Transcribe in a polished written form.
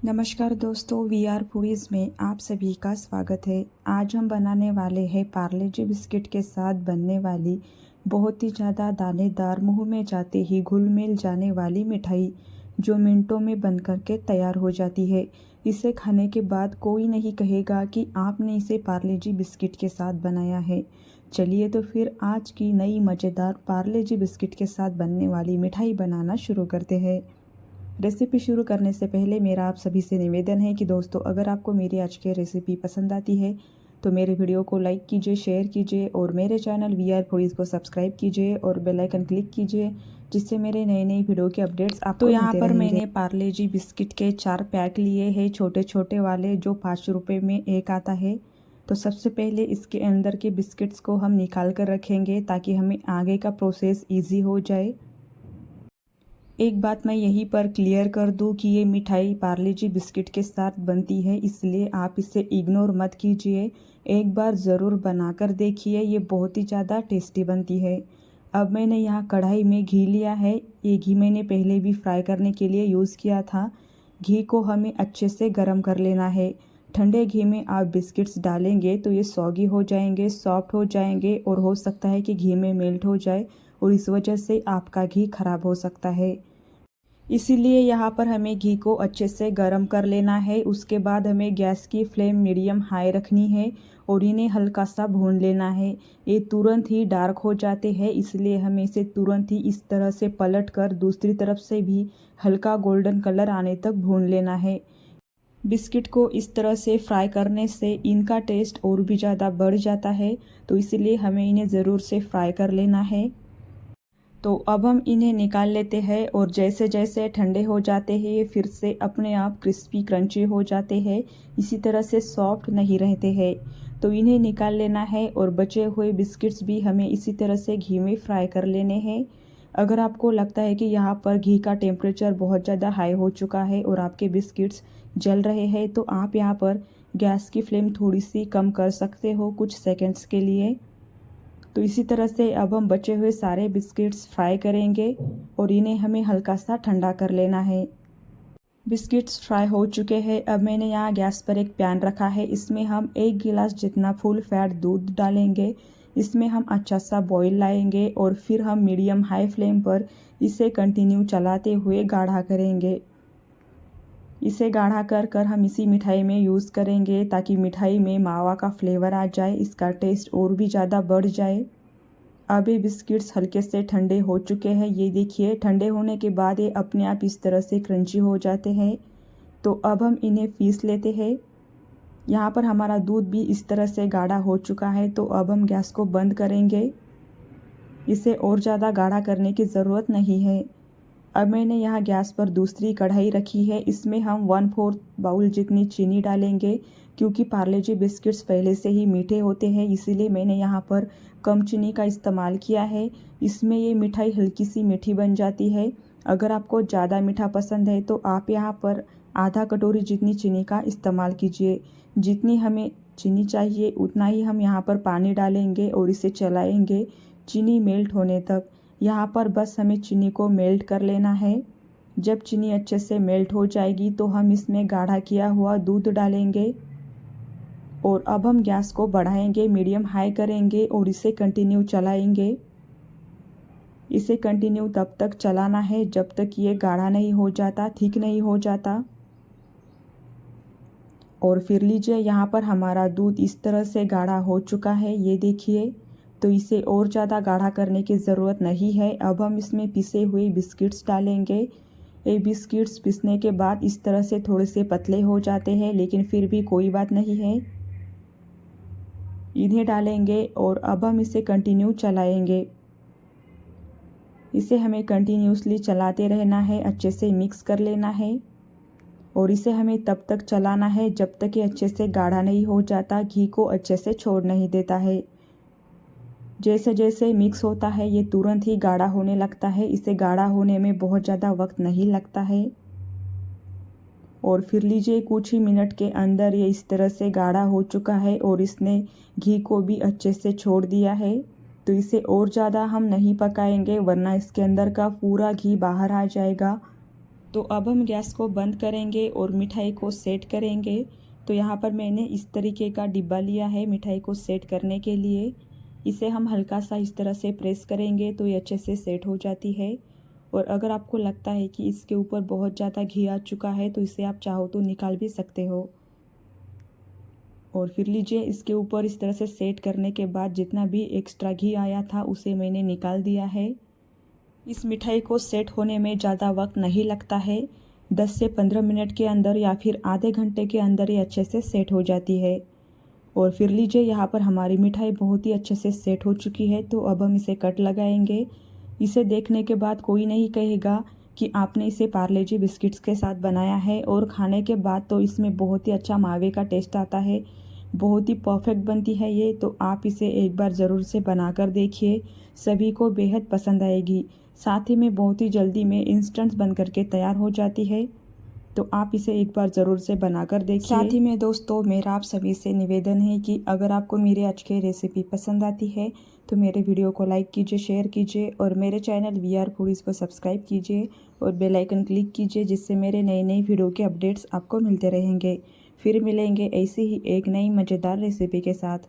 नमस्कार दोस्तों, we are foodies में आप सभी का स्वागत है। आज हम बनाने वाले हैं पार्ले जी बिस्किट के साथ बनने वाली बहुत ही ज़्यादा दानेदार, मुंह में जाते ही घुल मिल जाने वाली मिठाई, जो मिनटों में बन कर के तैयार हो जाती है। इसे खाने के बाद कोई नहीं कहेगा कि आपने इसे पार्ले जी बिस्किट के साथ बनाया है। चलिए तो फिर आज की नई मज़ेदार पार्ले जी बिस्किट के साथ बनने वाली मिठाई बनाना शुरू करते हैं। रेसिपी शुरू करने से पहले मेरा आप सभी से निवेदन है कि दोस्तों, अगर आपको मेरी आज की रेसिपी पसंद आती है तो मेरे वीडियो को लाइक कीजिए, शेयर कीजिए और मेरे चैनल वी आर फूडीज़ को सब्सक्राइब कीजिए और बेल आइकन क्लिक कीजिए, जिससे मेरे नए नए वीडियो के अपडेट्स आपको यहाँ पर मैंने पार्ले जी बिस्किट के 4 पैक लिए हैं, छोटे छोटे वाले, जो 5 रुपये में एक आता है। तो सबसे पहले इसके अंदर के बिस्किट्स को हम निकाल कर रखेंगे ताकि हमें आगे का प्रोसेस ईजी हो जाए। एक बात मैं यहीं पर क्लियर कर दूं कि ये मिठाई पार्ले जी बिस्किट के साथ बनती है, इसलिए आप इसे इग्नोर मत कीजिए। एक बार ज़रूर बनाकर देखिए, ये बहुत ही ज़्यादा टेस्टी बनती है। अब मैंने यहाँ कढ़ाई में घी लिया है। ये घी मैंने पहले भी फ्राई करने के लिए यूज़ किया था। घी को हमें अच्छे से गर्म कर लेना है। ठंडे घी में आप बिस्किट्स डालेंगे तो ये सॉगी हो जाएंगे, सॉफ्ट हो जाएंगे और हो सकता है कि घी में मेल्ट हो जाए और इस वजह से आपका घी खराब हो सकता है। इसीलिए यहाँ पर हमें घी को अच्छे से गर्म कर लेना है। उसके बाद हमें गैस की फ्लेम मीडियम हाई रखनी है और इन्हें हल्का सा भून लेना है। ये तुरंत ही डार्क हो जाते हैं, इसलिए हमें इसे तुरंत ही इस तरह से पलट कर दूसरी तरफ से भी हल्का गोल्डन कलर आने तक भून लेना है। बिस्किट को इस तरह से फ्राई करने से इनका टेस्ट और भी ज़्यादा बढ़ जाता है, तो इसलिए हमें इन्हें ज़रूर से फ्राई कर लेना है। तो अब हम इन्हें निकाल लेते हैं और जैसे जैसे ठंडे हो जाते हैं ये फिर से अपने आप क्रिस्पी क्रंची हो जाते हैं, इसी तरह से सॉफ्ट नहीं रहते हैं। तो इन्हें निकाल लेना है और बचे हुए बिस्किट्स भी हमें इसी तरह से घी में फ्राई कर लेने हैं। अगर आपको लगता है कि यहाँ पर घी का टेम्परेचर बहुत ज़्यादा हाई हो चुका है और आपके बिस्किट्स जल रहे हैं, तो आप यहाँ पर गैस की फ्लेम थोड़ी सी कम कर सकते हो कुछ सेकेंड्स के लिए। तो इसी तरह से अब हम बचे हुए सारे बिस्किट्स फ्राई करेंगे और इन्हें हमें हल्का सा ठंडा कर लेना है। बिस्किट्स फ्राई हो चुके हैं। अब मैंने यहाँ गैस पर एक पैन रखा है। इसमें हम 1 गिलास जितना फुल फैट दूध डालेंगे। इसमें हम अच्छा सा बॉईल लाएंगे और फिर हम मीडियम हाई फ्लेम पर इसे कंटिन्यू चलाते हुए गाढ़ा करेंगे। इसे गाढ़ा कर कर हम इसी मिठाई में यूज़ करेंगे ताकि मिठाई में मावा का फ्लेवर आ जाए, इसका टेस्ट और भी ज़्यादा बढ़ जाए। अब ये बिस्किट्स हल्के से ठंडे हो चुके हैं। ये देखिए, ठंडे होने के बाद ये अपने आप इस तरह से क्रंची हो जाते हैं। तो अब हम इन्हें पीस लेते हैं। यहाँ पर हमारा दूध भी इस तरह से गाढ़ा हो चुका है, तो अब हम गैस को बंद करेंगे। इसे और ज़्यादा गाढ़ा करने की ज़रूरत नहीं है। अब मैंने यहाँ गैस पर दूसरी कढ़ाई रखी है। इसमें हम 1/4 बाउल जितनी चीनी डालेंगे, क्योंकि पार्ले जी बिस्किट्स पहले से ही मीठे होते हैं, इसीलिए मैंने यहाँ पर कम चीनी का इस्तेमाल किया है। इसमें ये मिठाई हल्की सी मीठी बन जाती है। अगर आपको ज़्यादा मीठा पसंद है तो आप यहाँ पर आधा कटोरी जितनी चीनी का इस्तेमाल कीजिए। जितनी हमें चीनी चाहिए उतना ही हम यहाँ पर पानी डालेंगे और इसे चलाएँगे चीनी मेल्ट होने तक। यहाँ पर बस हमें चीनी को मेल्ट कर लेना है। जब चीनी अच्छे से मेल्ट हो जाएगी तो हम इसमें गाढ़ा किया हुआ दूध डालेंगे और अब हम गैस को बढ़ाएंगे, मीडियम हाई करेंगे और इसे कंटिन्यू चलाएंगे। इसे कंटिन्यू तब तक चलाना है जब तक ये गाढ़ा नहीं हो जाता, थिक नहीं हो जाता। और फिर लीजिए, यहाँ पर हमारा दूध इस तरह से गाढ़ा हो चुका है, ये देखिए। तो इसे और ज़्यादा गाढ़ा करने की ज़रूरत नहीं है। अब हम इसमें पिसे हुए बिस्किट्स डालेंगे। ये बिस्किट्स पिसने के बाद इस तरह से थोड़े से पतले हो जाते हैं, लेकिन फिर भी कोई बात नहीं है। इन्हें डालेंगे और अब हम इसे कंटिन्यू चलाएंगे। इसे हमें कंटिन्यूसली चलाते रहना है, अच्छे से मिक्स कर लेना है और इसे हमें तब तक चलाना है जब तक ये अच्छे से गाढ़ा नहीं हो जाता, घी को अच्छे से छोड़ नहीं देता है। जैसे जैसे मिक्स होता है ये तुरंत ही गाढ़ा होने लगता है। इसे गाढ़ा होने में बहुत ज़्यादा वक्त नहीं लगता है। और फिर लीजिए, कुछ ही मिनट के अंदर ये इस तरह से गाढ़ा हो चुका है और इसने घी को भी अच्छे से छोड़ दिया है। तो इसे और ज़्यादा हम नहीं पकाएंगे, वरना इसके अंदर का पूरा घी बाहर आ जाएगा। तो अब हम गैस को बंद करेंगे और मिठाई को सेट करेंगे। तो यहाँ पर मैंने इस तरीके का डिब्बा लिया है मिठाई को सेट करने के लिए। इसे हम हल्का सा इस तरह से प्रेस करेंगे तो ये अच्छे से सेट हो जाती है। और अगर आपको लगता है कि इसके ऊपर बहुत ज़्यादा घी आ चुका है तो इसे आप चाहो तो निकाल भी सकते हो। और फिर लीजिए, इसके ऊपर इस तरह से सेट करने के बाद जितना भी एक्स्ट्रा घी आया था उसे मैंने निकाल दिया है। इस मिठाई को सेट होने में ज़्यादा वक्त नहीं लगता है। 10 से 15 मिनट के अंदर या फिर आधे घंटे के अंदर ये अच्छे से सेट हो जाती है। और फिर लीजिए, यहाँ पर हमारी मिठाई बहुत ही अच्छे से सेट हो चुकी है। तो अब हम इसे कट लगाएंगे। इसे देखने के बाद कोई नहीं कहेगा कि आपने इसे पार्ले जी बिस्किट्स के साथ बनाया है। और खाने के बाद तो इसमें बहुत ही अच्छा मावे का टेस्ट आता है, बहुत ही परफेक्ट बनती है ये। तो आप इसे एक बार ज़रूर से बनाकर देखिए, सभी को बेहद पसंद आएगी। साथ ही में बहुत ही जल्दी में इंस्टेंट बन करके तैयार हो जाती है। तो आप इसे एक बार ज़रूर से बनाकर देखिए। साथ ही में दोस्तों, मेरा आप सभी से निवेदन है कि अगर आपको मेरी आज की रेसिपी पसंद आती है तो मेरे वीडियो को लाइक कीजिए, शेयर कीजिए और मेरे चैनल वीआर फूडीज़ को सब्सक्राइब कीजिए और बेल आइकन क्लिक कीजिए, जिससे मेरे नई नई वीडियो के अपडेट्स आपको मिलते रहेंगे। फिर मिलेंगे ऐसी ही एक नई मज़ेदार रेसिपी के साथ।